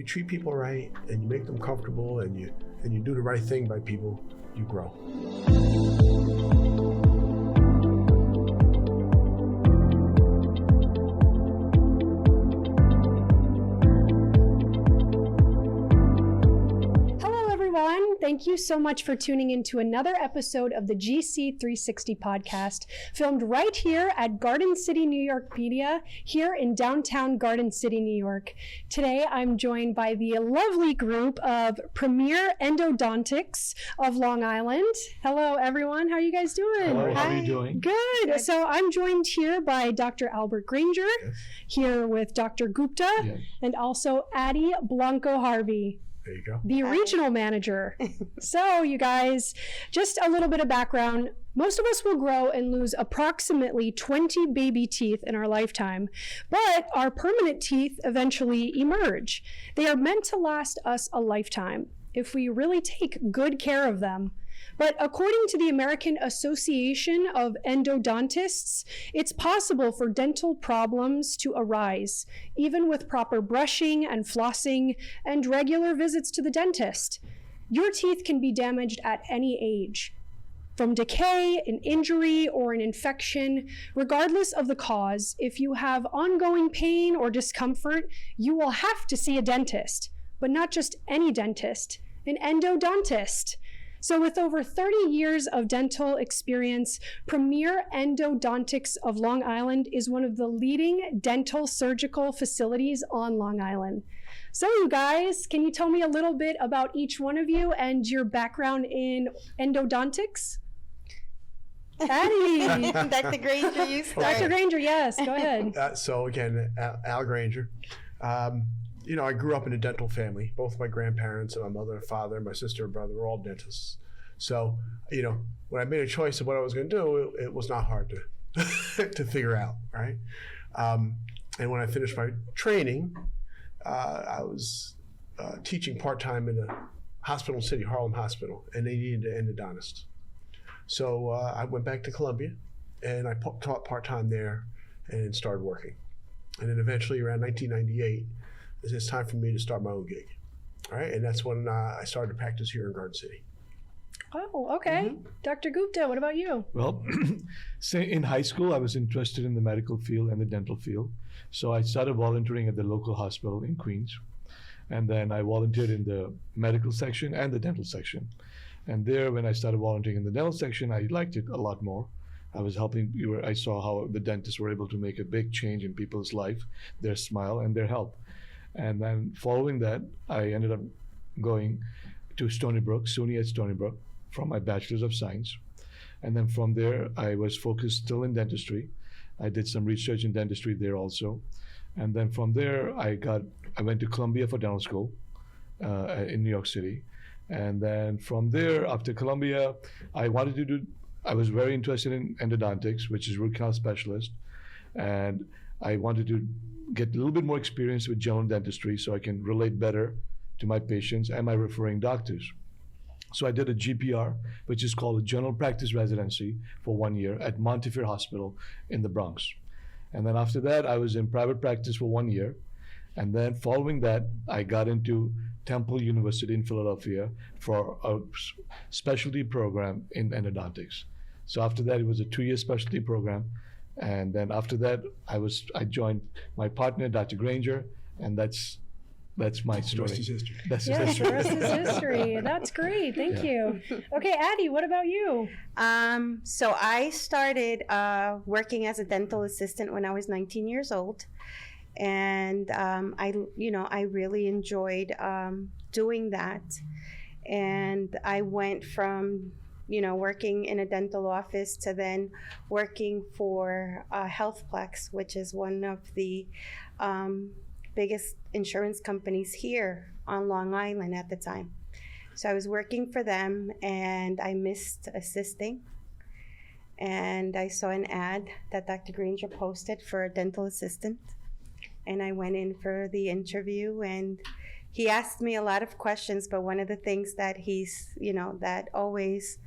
treat people right and you make them comfortable and you do the right thing by people, you grow. Thank you so much for tuning in to another episode of the GC 360 podcast, filmed right here at Garden City, New York Media, here in downtown Garden City, New York. Today, I'm joined by the lovely group of Premier Endodontics of Long Island. Hello, everyone. How are you guys doing? Hello, how are you doing? Good. So I'm joined here by Dr. Albert Granger, here with Dr. Gupta, and also Addie Blanco Harvey. There you go. The regional manager. So you guys, just a little bit of background. Most of us will grow and lose approximately 20 baby teeth in our lifetime, but our permanent teeth eventually emerge. They are meant to last us a lifetime if we really take good care of them. But according to the American Association of Endodontists, it's possible for dental problems to arise, even with proper brushing and flossing and regular visits to the dentist. Your teeth can be damaged at any age, from decay, an injury, or an infection. Regardless of the cause, if you have ongoing pain or discomfort, you will have to see a dentist, but not just any dentist, an endodontist. So with over 30 years of dental experience, Premier Endodontics of Long Island is one of the leading dental surgical facilities on Long Island. So you guys, can you tell me a little bit about each one of you and your background in endodontics? Addie. Dr. Granger, you start. Dr. Granger, yes, go ahead. So again, Al Granger. I grew up in a dental family. Both my grandparents and my mother and father and my sister and brother were all dentists. So, when I made a choice of what I was going to do, it was not hard to figure out, right? And when I finished my training, I was teaching part-time in a hospital in the city, Harlem Hospital, and they needed an endodontist. So I went back to Columbia, and I taught part-time there and started working. And then eventually, around 1998, it's time for me to start my own gig. All right, and that's when I started to practice here in Garden City. Oh, okay. Mm-hmm. Dr. Gupta, what about you? Well, in high school, I was interested in the medical field and the dental field. So I started volunteering at the local hospital in Queens. And then I volunteered in the medical section and the dental section. And there, when I started volunteering in the dental section, I liked it a lot more. I was helping, I saw how the dentists were able to make a big change in people's life, their smile and their health. And then following that, I ended up going to Stony Brook, SUNY at Stony Brook, from my Bachelor's of Science. And then from there, I was focused still in dentistry. I did some research in dentistry there also. And then from there, I went to Columbia for dental school in New York City. And then from there, after Columbia, I was very interested in endodontics, which is root canal specialist. And I wanted to get a little bit more experience with general dentistry so I can relate better to my patients and my referring doctors. So I did a GPR, which is called a general practice residency, for 1 year at Montefiore Hospital in the Bronx. And then after that, I was in private practice for 1 year. And then following that, I got into Temple University in Philadelphia for a specialty program in endodontics. So after that, it was a 2-year specialty program. And then after that, I joined my partner, Dr. Granger, and that's my story. The rest is history. Yes, the rest is history. That's great. Thank you. Okay, Addie, what about you? So I started working as a dental assistant when I was 19 years old. And I really enjoyed doing that. And I went from working in a dental office to then working for HealthPlex, which is one of the biggest insurance companies here on Long Island at the time. So I was working for them and I missed assisting. And I saw an ad that Dr. Granger posted for a dental assistant. And I went in for the interview and he asked me a lot of questions, but one of the things that that always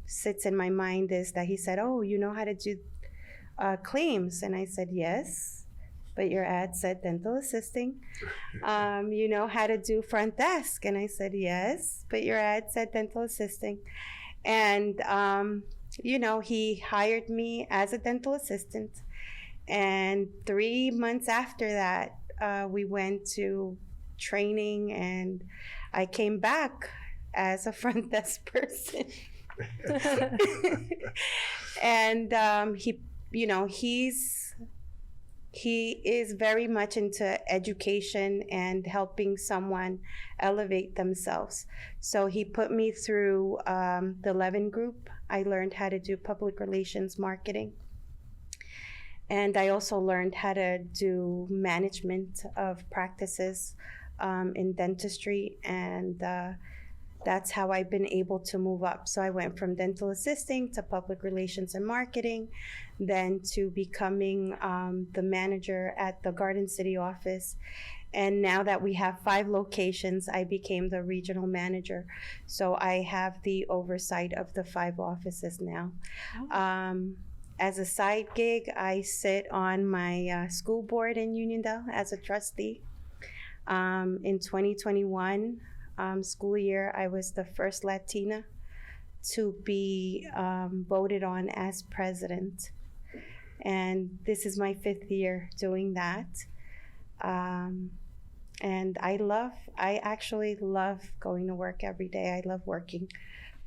sits in my mind is that he said, "Oh, you know how to do claims?" And I said, "Yes." but your ad said dental assisting. You know how to do front desk? And I said, yes, but your ad said dental assisting. And, you know, he hired me as a dental assistant. And 3 months after that, we went to training, and I came back as a front desk person. And he, you know, he is very much into education and helping someone elevate themselves. So he put me through the Levin Group. I learned how to do public relations marketing. And I also learned how to do management of practices in dentistry. And that's how I've been able to move up. So I went from dental assisting to public relations and marketing, then to becoming the manager at the Garden City office. And now that we have 5 locations, I became the regional manager. So I have the oversight of the 5 offices now. Oh. As a side gig, I sit on my school board in Uniondale as a trustee. In 2021 school year, I was the first Latina to be voted on as president. And this is my 5th year doing that. And I actually love going to work every day. I love working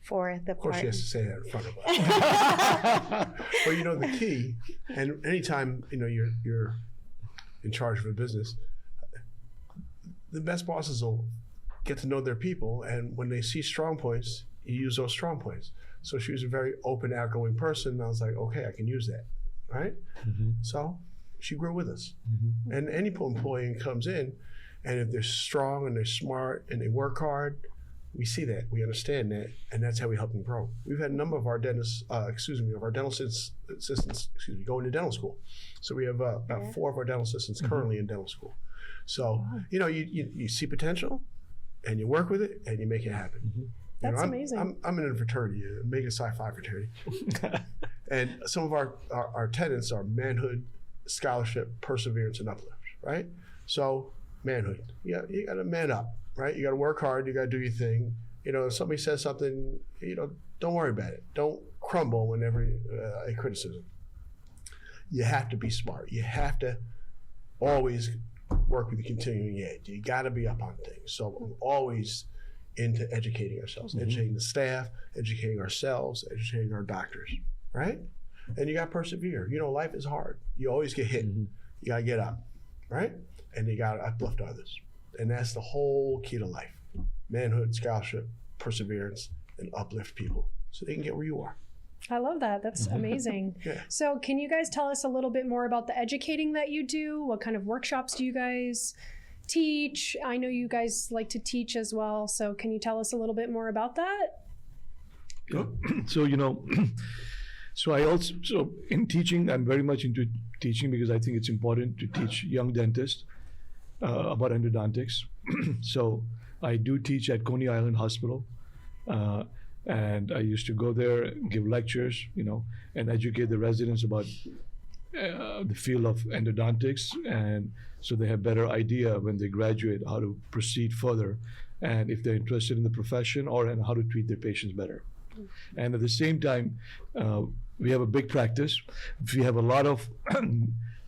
for the Of course, she has to say that in front of us. But you know, the key, and anytime, you know, you're in charge of a business, the best bosses will get to know their people, and when they see strong points, you use those strong points. So she was a very open, outgoing person, and I was like, okay, I can use that, right? Mm-hmm. So she grew with us. Mm-hmm. And any employee comes in, and if they're strong and they're smart and they work hard, we see that, we understand that, and that's how we help them grow. We've had a number of our dentists, of our dental assistants, going to dental school. So we have about 4 of our dental assistants currently in dental school. So, you know, you see potential, and you work with it, and you make it happen. Mm-hmm. That's amazing. I'm in a fraternity, a Mega Psi Phi fraternity. And some of our tenets are manhood, scholarship, perseverance, and uplift, right? So manhood, you got to man up, right? You got to work hard, you got to do your thing. You know, if somebody says something, you know, don't worry about it. Don't crumble whenever a criticism. You have to be smart. You have to always work with the continuing ed. You got to be up on things. So I'm always into educating ourselves, educating the staff, educating ourselves, educating our doctors, right? And you got to persevere. You know, life is hard. You always get hit. You got to get up, right? And you got to uplift others. And that's the whole key to life. Manhood, scholarship, perseverance, and uplift people so they can get where you are. I love that. That's amazing. Yeah. So can you guys tell us a little bit more about the educating that you do? What kind of workshops do you guys teach? I know you guys like to teach as well. So can you tell us a little bit more about that? So, you know, so in teaching, I'm very much into teaching because I think it's important to teach young dentists about endodontics. So I do teach at Coney Island Hospital. And I used to go there, give lectures, you know, and educate the residents about the field of endodontics, and so they have better idea when they graduate how to proceed further, and if they're interested in the profession or in how to treat their patients better. And at the same time, we have a big practice. We have a lot of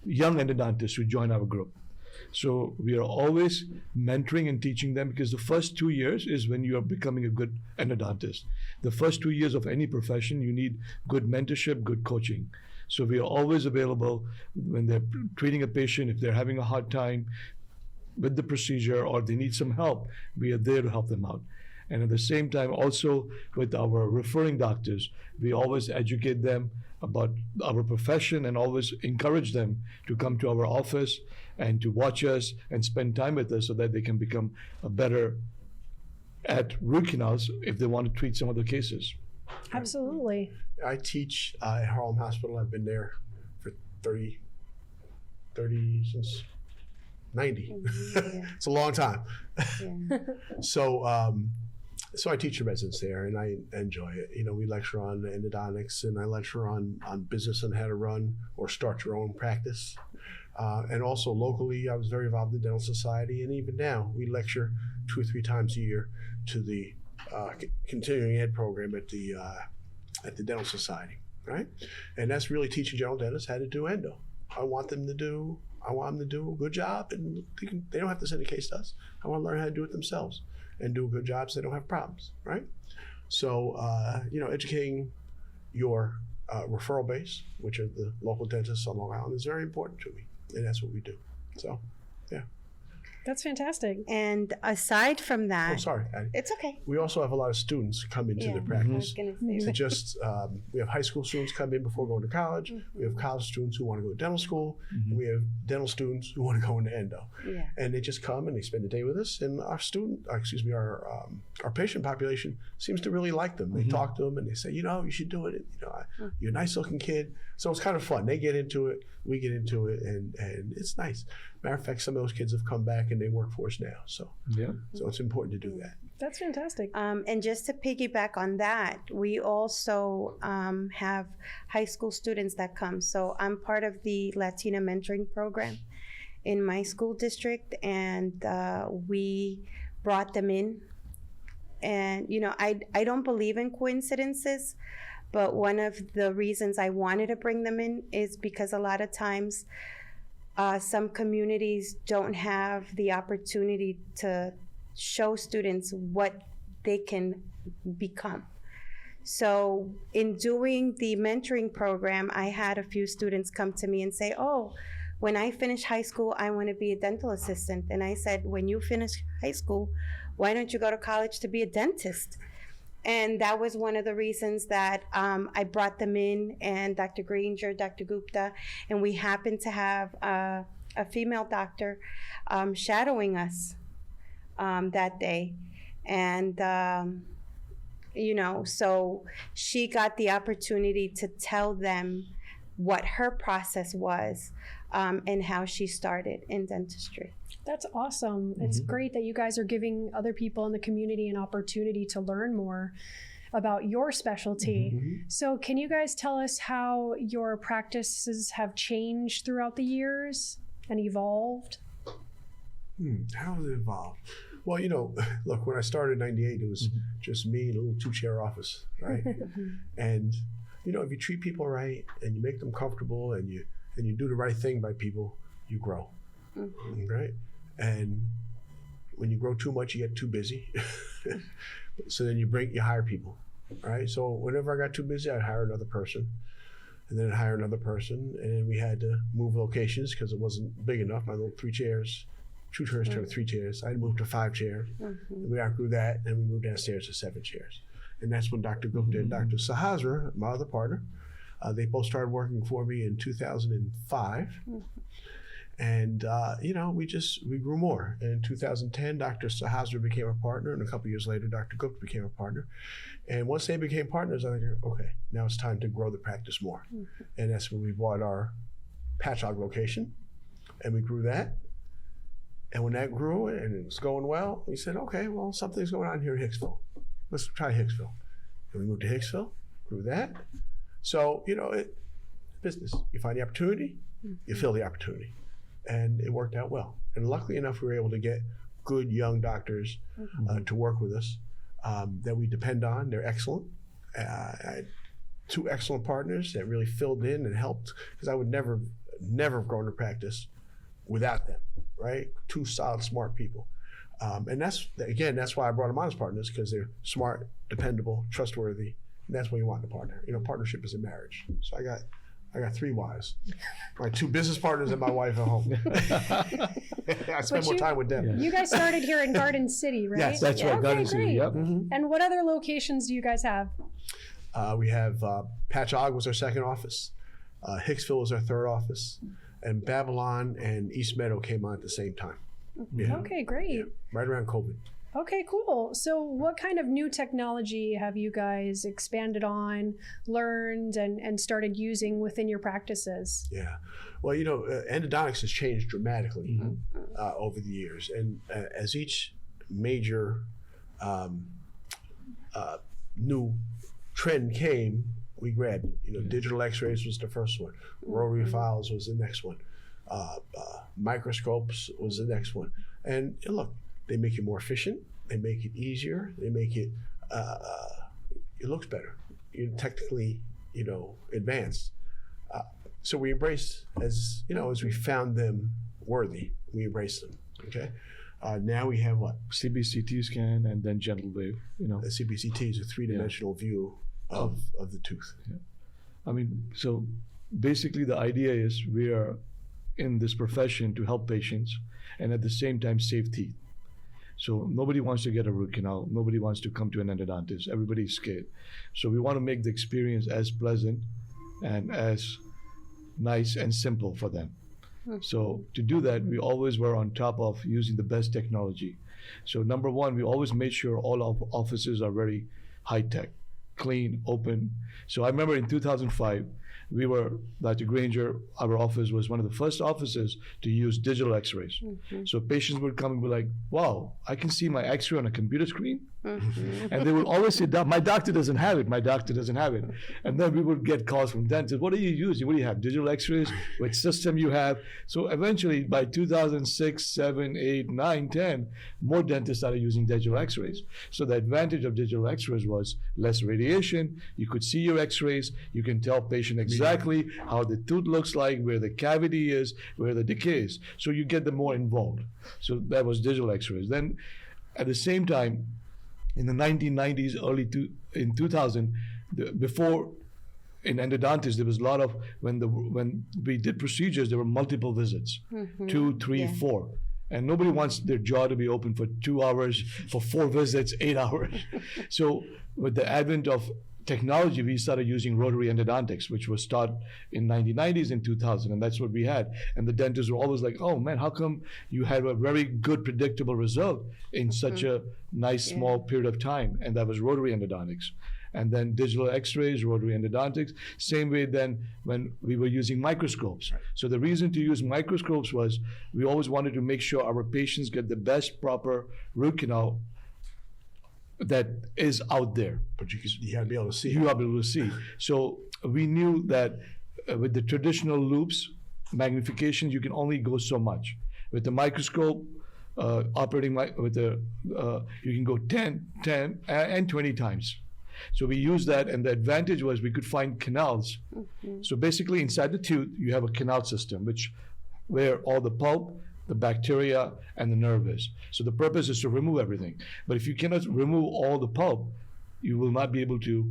young endodontists who join our group. So we are always mentoring and teaching them, because the first 2 years is when you are becoming a good endodontist. The first 2 years of any profession, you need good mentorship, good coaching. So we are always available when they're treating a patient. If they're having a hard time with the procedure or they need some help, we are there to help them out. And at the same time, also with our referring doctors, we always educate them about our profession and always encourage them to come to our office and to watch us and spend time with us so that they can become a better at root canals if they want to treat some of the cases. Absolutely. I teach at Harlem Hospital. I've been there for 30 since 90. Yeah. It's a long time. Yeah. So I teach the residents there, and I enjoy it. You know, we lecture on endodontics, and I lecture on business and how to run or start your own practice. And also locally, I was very involved in the Dental Society, and even now we lecture 2 or 3 times a year to the continuing ed program at the Dental Society, right? And that's really teaching general dentists how to do endo. I want them to do a good job, and they don't have to send a case to us. I want to learn how to do it themselves and do a good job so they don't have problems, right? So, educating your referral base, which are the local dentists on Long Island, is very important to me, and that's what we do. So, yeah. That's fantastic. And aside from that, Oh, sorry, Addie. it's okay. We also have a lot of students come into the I was practice. gonna say To that. just, we have high school students come in before going to college. We have college students who want to go to dental school. And we have dental students who want to go into endo. Yeah. And they just come and they spend the day with us. And our patient population seems to really like them. They talk to them and they say, you should do it. You're a nice looking kid. So it's kind of fun. They get into it, we get into it, and it's nice. Matter of fact, some of those kids have come back and they work for us now. So it's important to do that. That's fantastic. And just to piggyback on that, we also have high school students that come. So I'm part of the Latina mentoring program in my school district, and we brought them in. And, I don't believe in coincidences, but one of the reasons I wanted to bring them in is because a lot of times some communities don't have the opportunity to show students what they can become. So in doing the mentoring program, I had a few students come to me and say, oh, when I finish high school, I want to be a dental assistant. And I said, when you finish high school, why don't you go to college to be a dentist? And that was one of the reasons that I brought them in, and Dr. Granger, Dr. Gupta, and we happened to have a female doctor shadowing us that day. And, so she got the opportunity to tell them what her process was and how she started in dentistry. That's awesome. It's great that you guys are giving other people in the community an opportunity to learn more about your specialty. So can you guys tell us how your practices have changed throughout the years and evolved? How has it evolved? Well, look, when I started in '98, it was just me in a little 2-chair office, right? And, if you treat people right and you make them comfortable and you do the right thing by people, you grow, right? And when you grow too much, you get too busy. So then you hire people, right? So whenever I got too busy, I'd hire another person, and then I'd hire another person, and then we had to move locations because it wasn't big enough. My little 2 chairs turned to 3 chairs. I moved to 5 chairs. And we outgrew that, and we moved downstairs to 7 chairs. And that's when Dr. Gupta and Dr. Sahasra, my other partner, they both started working for me in 2005. And, we grew more. And in 2010, Dr. Sahasra became a partner, and a couple years later, Dr. Gupta became a partner. And once they became partners, I think, okay, now it's time to grow the practice more. And that's when we bought our Patchogue location, and we grew that. And when that grew and it was going well, we said, okay, well, something's going on here in Hicksville. Let's try Hicksville. And we moved to Hicksville, grew that. So, business. You find the opportunity, you fill the opportunity. And it worked out well. And luckily enough, we were able to get good young doctors to work with us that we depend on. They're excellent. I had 2 excellent partners that really filled in and helped, because I would never have grown to practice without them, right? 2 solid, smart people. And that's why I brought them on as partners, because they're smart, dependable, trustworthy. And that's what you want in a partner. Partnership is a marriage. So I got 3 wives. My 2 business partners and my wife at home. I spend more time with them. You guys started here in Garden City, right? Yes, That's right, Okay, Garden City. great. Yep. And what other locations do you guys have? We have Patchogue was our 2nd office. Hicksville was our 3rd office. And Babylon and East Meadow came on at the same time. Yeah. Okay, great. Yeah. Right around COVID. Okay, cool. So what kind of new technology have you guys expanded on, learned, and started using within your practices? Yeah. Well, endodontics has changed dramatically over the years. And as each major new trend came, we grabbed it. Digital x-rays was the first one. Rotary files was the next one. Microscopes was the next one. And look, they make it more efficient. They make it easier. They make it, it looks better. You're technically, advanced. So we embraced, as we found them worthy, we embraced them, okay? Now we have what? CBCT scan and then gentle wave, The CBCT is a three-dimensional view of the tooth. Yeah. I mean, so basically the idea is we are in this profession to help patients and at the same time save teeth. So nobody wants to get a root canal. Nobody wants to come to an endodontist. Everybody's scared. So we want to make the experience as pleasant and as nice and simple for them. So to do that, we always were on top of using the best technology. So number one, we always made sure all our offices are very high tech, clean, open. So I remember in 2005, we were, Dr. Granger, our office was one of the first offices to use digital x-rays. So patients would come and be like, wow, I can see my x-ray on a computer screen? And they would always say, my doctor doesn't have it, my doctor doesn't have it. And then we would get calls from dentists, what are you using? What do you have, digital x-rays? Which system you have? So eventually by 2006, 7, 8, 9, 10, more dentists started using digital x-rays. So the advantage of digital x-rays was less radiation, you could see your x-rays, you can tell patient exactly how the tooth looks like, where the cavity is, where the decay is. So you get them more involved. So that was digital x-rays. Then at the same time, in the 1990s, in 2000, before in endodontics, there was a lot of, when we did procedures, there were multiple visits, 2, 3, 4. And nobody wants their jaw to be open for 2 hours, for 4 visits, 8 hours. So with the advent of technology, we started using rotary endodontics, which was started in 1990s and 2000, and that's what we had. And the dentists were always like, oh man, how come you had a very good predictable result in such a nice small period of time? And that was rotary endodontics. And then digital x-rays, rotary endodontics. Same way then when we were using microscopes. So the reason to use microscopes was we always wanted to make sure our patients get the best proper root canal that is out there. But you got to be able to see. You got to be able to see. So we knew that with the traditional loops, magnification, you can only go so much. With the microscope, you can go 10, and 20 times. So we used that, and the advantage was we could find canals. So basically inside the tooth, you have a canal system, where all the pulp, the bacteria, and the nerve is. So the purpose is to remove everything. But if you cannot remove all the pulp, you will not be able to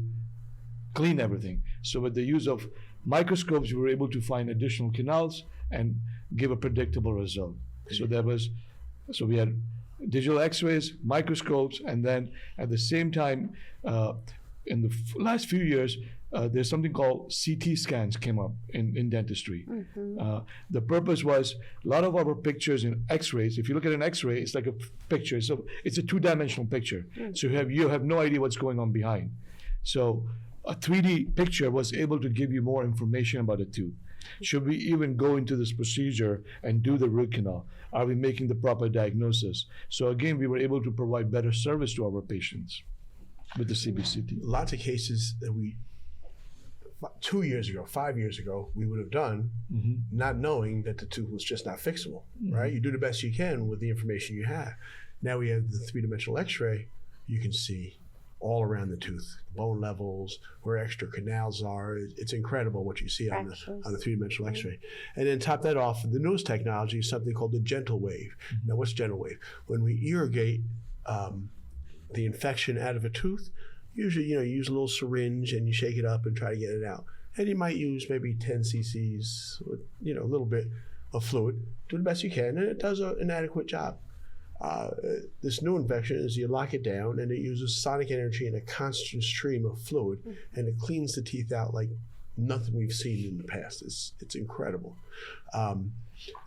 clean everything. So with the use of microscopes, we were able to find additional canals and give a predictable result. So we had digital x-rays, microscopes, and then at the same time, in the last few years, there's something called CT scans came up in dentistry. The purpose was a lot of our pictures in x-rays, if you look at an x-ray, it's like a picture. So it's a 2-dimensional picture. So you have no idea what's going on behind. So a 3D picture was able to give you more information about a tooth. Should we even go into this procedure and do the root canal? Are we making the proper diagnosis? So again, we were able to provide better service to our patients with the CBCT. Lots of cases that 2 years ago, 5 years ago, we would have done, not knowing that the tooth was just not fixable, right? You do the best you can with the information you have. Now we have the 3-dimensional x-ray, you can see all around the tooth, bone levels, where extra canals are. It's incredible what you see on the 3-dimensional x-ray. And then top that off, the newest technology is something called the gentle wave. Now what's gentle wave? When we irrigate the infection out of a tooth, usually, you use a little syringe and you shake it up and try to get it out. And you might use maybe 10 cc's with, a little bit of fluid. Do the best you can, and it does an adequate job. This new infection is you lock it down and it uses sonic energy and a constant stream of fluid, and it cleans the teeth out like nothing we've seen in the past. It's incredible.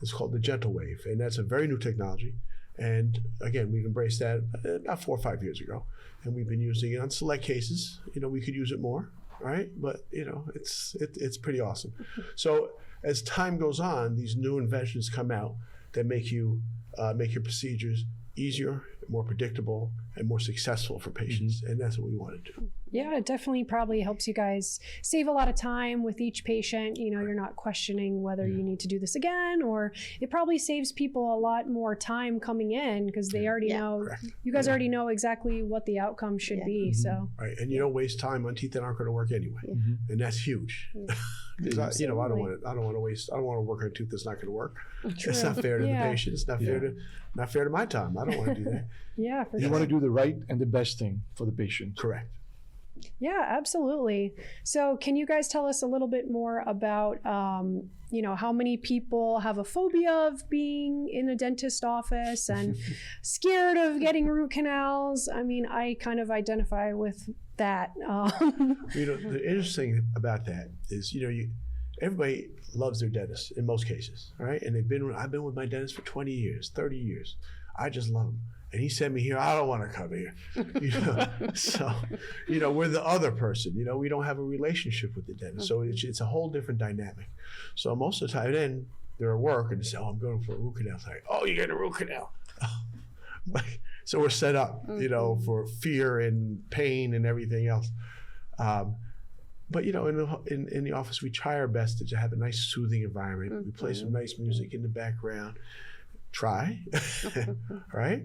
It's called the gentle wave, and that's a very new technology. And again, we've embraced that about 4 or 5 years ago, and we've been using it on select cases. We could use it more, right? But it's pretty awesome. So as time goes on, these new inventions come out that make your procedures easier, more predictable, and more successful for patients. And that's what we want to do. Yeah, it definitely probably helps you guys save a lot of time with each patient. You know, you're not questioning whether you need to do this again, or it probably saves people a lot more time coming in because they already know, Correct. you guys already know exactly what the outcome should be. So, Right, and you don't waste time on teeth that aren't going to work anyway, and that's huge. Because I don't want to work on a tooth that's not going to work. It's not fair to the patient. It's not fair to my time. I don't want to do that. yeah, for You sure. want to do the right and the best thing for the patient. Correct. Yeah, absolutely. So can you guys tell us a little bit more about, you know, how many people have a phobia of being in a dentist office and scared of getting root canals? I mean, I kind of identify with that. You know, the interesting about that is, you know, everybody loves their dentist in most cases, right? And I've been with my dentist for 20 years, 30 years. I just love him. And he sent me here. I don't want to come here. You know? So, you know, we're the other person. You know, we don't have a relationship with the dentist. So it's a whole different dynamic. So most of the time, then they're at work and they say, "Oh, I'm going for a root canal." It's like, "Oh, you get a root canal." So we're set up, you know, for fear and pain and everything else. But you know, in the office, we try our best to have a nice, soothing environment. We play some nice music in the background. Try, right?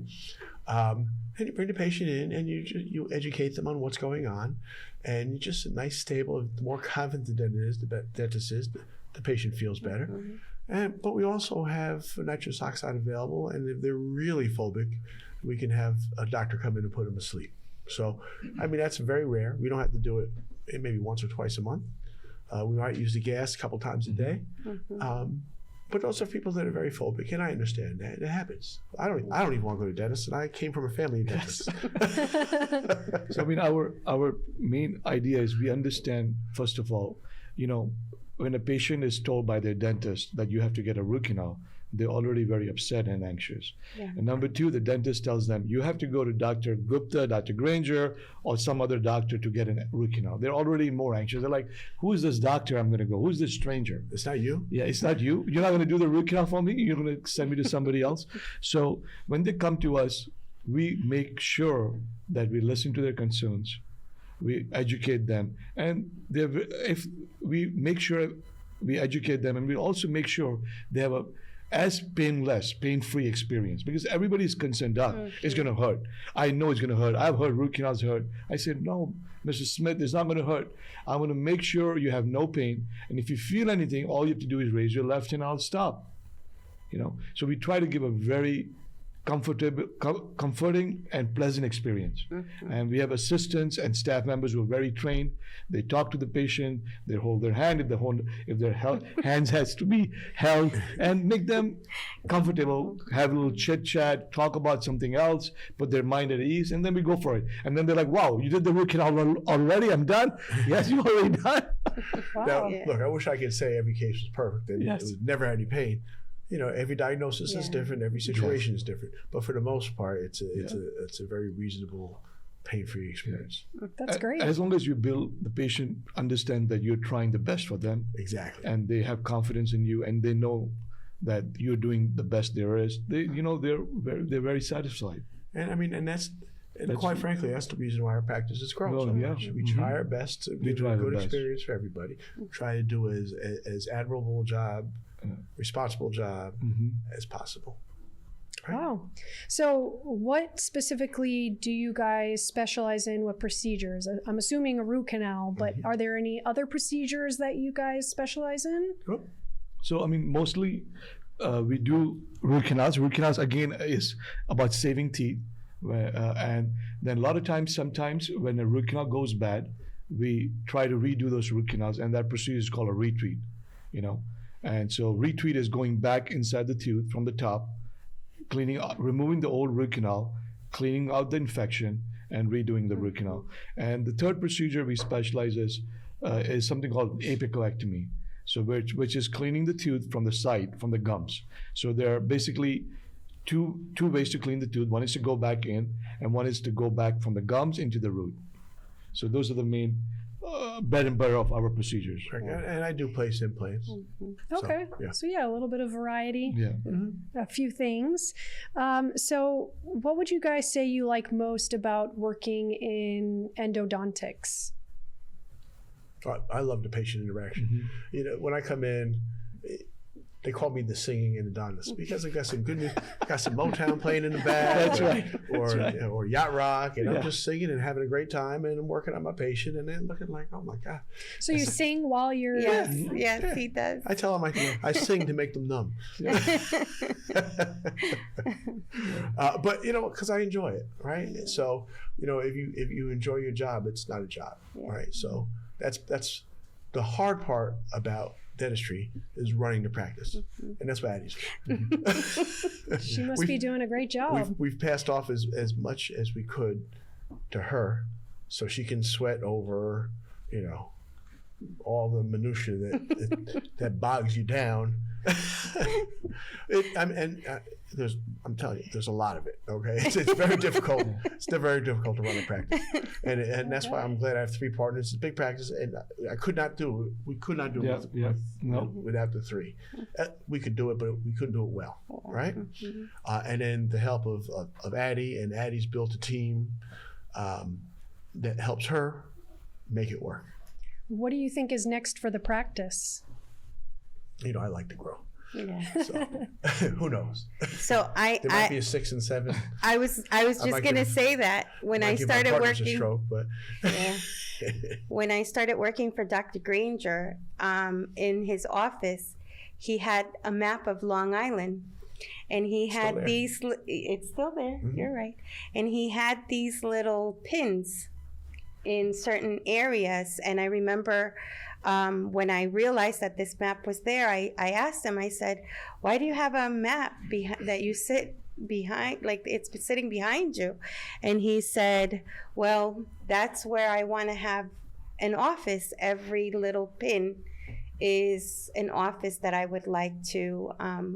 And you bring the patient in, and you educate them on what's going on, and you just a nice, stable. The more confident the dentist is, the patient feels better. But we also have nitrous oxide available, and if they're really phobic, we can have a doctor come in and put them to sleep. So, I mean, that's very rare. We don't have to do it maybe once or twice a month. We might use the gas a couple times a day. But those are people that are very phobic, and I understand that. It happens. I don't even want to go to dentists, and I came from a family of dentists. So I mean, our main idea is we understand, first of all, you know, when a patient is told by their dentist that you have to get a root canal, they're already very upset and anxious. And number two, the dentist tells them, you have to go to Dr. Gupta, Dr. Granger, or some other doctor to get a root canal. They're already more anxious. They're like, who is this doctor I'm going to go? Who's this stranger? It's not you. Yeah, it's not you. You're not going to do the root canal for me? You're going to send me to somebody else? So when they come to us, we make sure that we listen to their concerns. We educate them. And if we make sure we educate them, and we also make sure they have a as pain-free experience, because everybody is concerned, it's going to hurt. I know it's going to hurt. I've heard root canals hurt. I said, no, Mr. Smith, it's not going to hurt. I'm going to make sure you have no pain. And if you feel anything, all you have to do is raise your left hand, I'll stop. You know, so we try to give a very comforting and pleasant experience. And we have assistants and staff members who are very trained. They talk to the patient, they hold their hand if their hands has to be held, and make them comfortable, have a little chit chat, talk about something else, put their mind at ease, and then we go for it. And then they're like, wow, you did the root canal already? I'm done? Yes, you already done? Now, look, I wish I could say every case was perfect and Yes. it was never had any pain. You know, every diagnosis is different, every situation is different. But for the most part, it's a very reasonable, pain-free experience. That's great. As long as you build the patient understand that you're trying the best for them, Exactly. and they have confidence in you, and they know that you're doing the best there is, they're very satisfied. And I mean, quite frankly, that's the reason why our practice has grown so much. We try our best to give a good experience for everybody. Try to do as admirable a job, responsible job as possible. Right? Wow. So what specifically do you guys specialize in? What procedures? I'm assuming a root canal, but are there any other procedures that you guys specialize in? Cool. So, I mean, mostly we do root canals. Root canals, again, is about saving teeth. And then a lot of times, sometimes when a root canal goes bad, we try to redo those root canals, and that procedure is called a retreat, you know. And so retreat is going back inside the tooth from the top, cleaning out, removing the old root canal, cleaning out the infection, and redoing the root canal. And the third procedure we specialize is something called apicoectomy. So which is cleaning the tooth from the side, from the gums. So there are basically two ways to clean the tooth. One is to go back in, and one is to go back from the gums into the root. So those are the main bread and butter of our procedures. And I do place implants. Okay. yeah. So yeah, a little bit of variety. Yeah. A few things. So what would you guys say you like most about working in endodontics? I love the patient interaction. You know, when I come in, they call me the singing endodontist because I got some good music, got some Motown playing in the back. That's right. Or, That's right. you know, or yacht rock, and Yeah. I'm just singing and having a great time, and I'm working on my patient, and then looking like, oh my God. So you sing while you're Yes, yes, he does. I tell them I sing to make them numb. But you know, because I enjoy it, right? So you know, if you enjoy your job, it's not a job, right? So that's the hard part about dentistry is running the practice, and that's what Addie's. She must be doing a great job. We've passed off as much as we could to her, so she can sweat over, you know, all the minutia that bogs you down. I'm telling you, there's a lot of it. Okay, it's very difficult. It's very difficult to run a practice, and that's why I'm glad I have 3 partners. It's a big practice, and I could not do it. We could not do it without the 3. We could do it, but we couldn't do it well, right? And then the help of Addie, and Addie's built a team that helps her make it work. What do you think is next for the practice? You know, I like to grow. Yeah. So who knows? So There might be a 6 and 7. I was just might gonna give- say that when I Might give my started partners a working. stroke, but Yeah. When I started working for Dr. Granger, in his office, he had a map of Long Island, and he Still had there. it's still there. Mhm. You're right. And he had these little pins in certain areas, and I remember. When I realized that this map was there, I asked him, I said, why do you have a map that you sit behind, like it's sitting behind you? And he said, well, that's where I want to have an office. Every little pin is an office that I would like to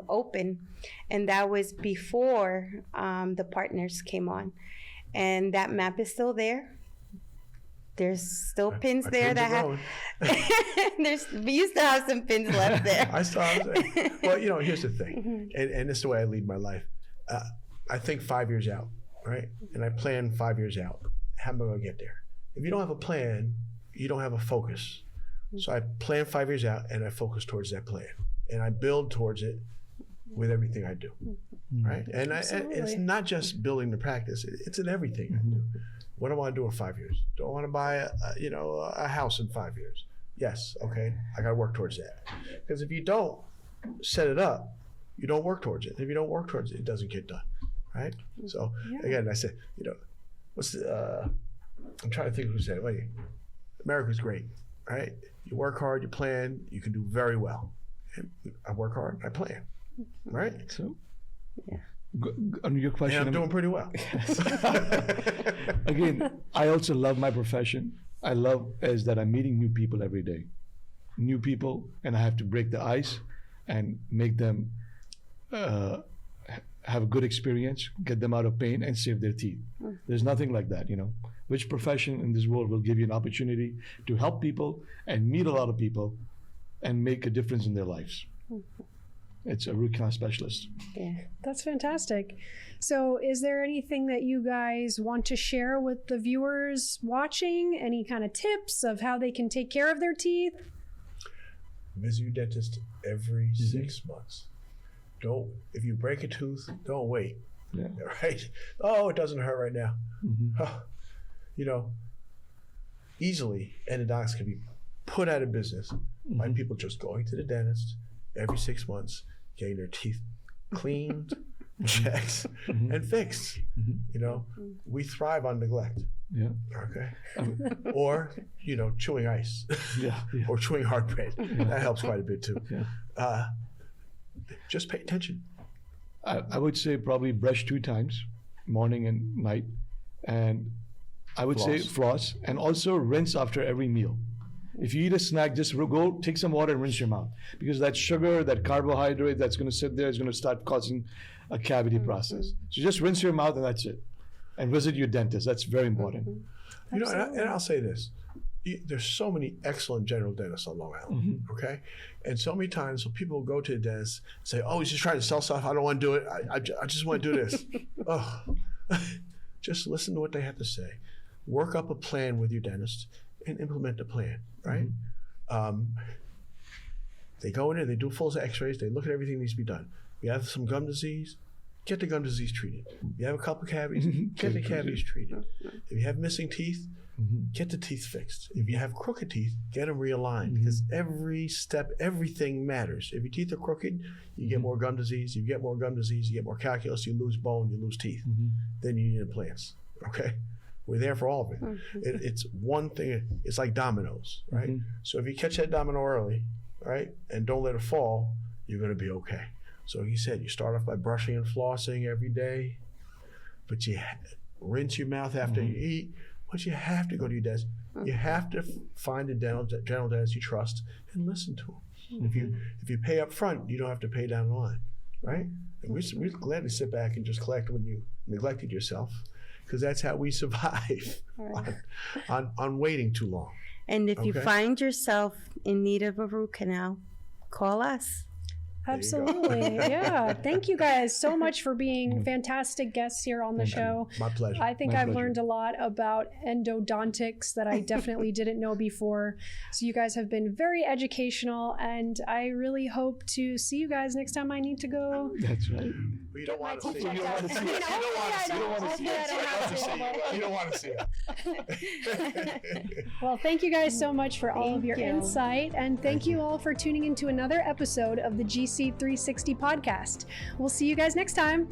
open. And that was before the partners came on. And that map is still there. There's still pins our there pins that are have. growing. We used to have some pins left there. I saw. Well, you know, here's the thing, and this is the way I lead my life. I think 5 years out, right? And I plan 5 years out. How am I going to get there? If you don't have a plan, you don't have a focus. So I plan 5 years out, and I focus towards that plan, and I build towards it with everything I do, right? And it's not just building the practice; it's in everything I do. What do I want to do in 5 years? Do I want to buy a house in 5 years? Yes. Okay. I got to work towards that. Because if you don't set it up, you don't work towards it. If you don't work towards it, it doesn't get done. Right. So again, I said, you know, I'm trying to think who said it. Wait, America's great. Right. You work hard, you plan, you can do very well. And I work hard, I plan. Right. So, Yeah. On your question, And I'm doing pretty well. Again, I also love my profession. I love is that I'm meeting new people every day, new people, and I have to break the ice and make them have a good experience, get them out of pain, and save their teeth. There's nothing like that, you know. Which profession in this world will give you an opportunity to help people and meet a lot of people and make a difference in their lives? It's a root canal specialist. Yeah. That's fantastic. So is there anything that you guys want to share with the viewers watching? Any kind of tips of how they can take care of their teeth? Visit your dentist every 6 months. If you break a tooth, don't wait. Yeah. Right? Oh, it doesn't hurt right now. Mm-hmm. You know, easily endodontics can be put out of business by people just going to the dentist every 6 months, getting their teeth cleaned, checked, and fixed. You know, we thrive on neglect. Yeah. Okay. Or, you know, chewing ice. Yeah. Or chewing hard bread. That helps quite a bit too. Yeah. Just pay attention. I would say probably brush 2 times, morning and night. And I would say floss, and also rinse after every meal. If you eat a snack, just go take some water and rinse your mouth, because that sugar, that carbohydrate that's going to sit there is going to start causing a cavity process. So just rinse your mouth and that's it. And visit your dentist. That's very important. You know, and I'll say this. there's so many excellent general dentists on Long Island, okay? And so many times so people go to the dentist and say, oh, he's just trying to sell stuff. I don't want to do it. I just want to do this. Oh, just listen to what they have to say. Work up a plan with your dentist and implement the plan, right? They go in there, they do full x-rays, they look at everything that needs to be done. If you have some gum disease, get the gum disease treated. If you have a couple cavities, get the cavities treated. If you have missing teeth, get the teeth fixed. If you have crooked teeth, get them realigned because every step, everything matters. If your teeth are crooked, you get more gum disease. You get more gum disease, you get more calculus, you lose bone, you lose teeth. Then you need implants, okay? We're there for all of it. It's one thing, it's like dominoes, right? So if you catch that domino early, right, and don't let it fall, you're gonna be okay. So he said, you start off by brushing and flossing every day, but you rinse your mouth after you eat, but you have to go to your dentist. You have to find a general dentist you trust and listen to him. If you pay up front, you don't have to pay down the line, right? And we're glad to sit back and just collect when you neglected yourself, because that's how we survive on waiting too long. And if you find yourself in need of a root canal, call us. Absolutely. Yeah. Thank you guys so much for being fantastic guests here on the show. My pleasure. I think I've learned a lot about endodontics that I definitely didn't know before. So you guys have been very educational, and I really hope to see you guys next time I need to go. That's right. You don't want to see it. You don't want to see it. You don't want to see it. Well, thank you guys so much for all of your insight, and thank you all for tuning into another episode of the GC 360 podcast. We'll see you guys next time.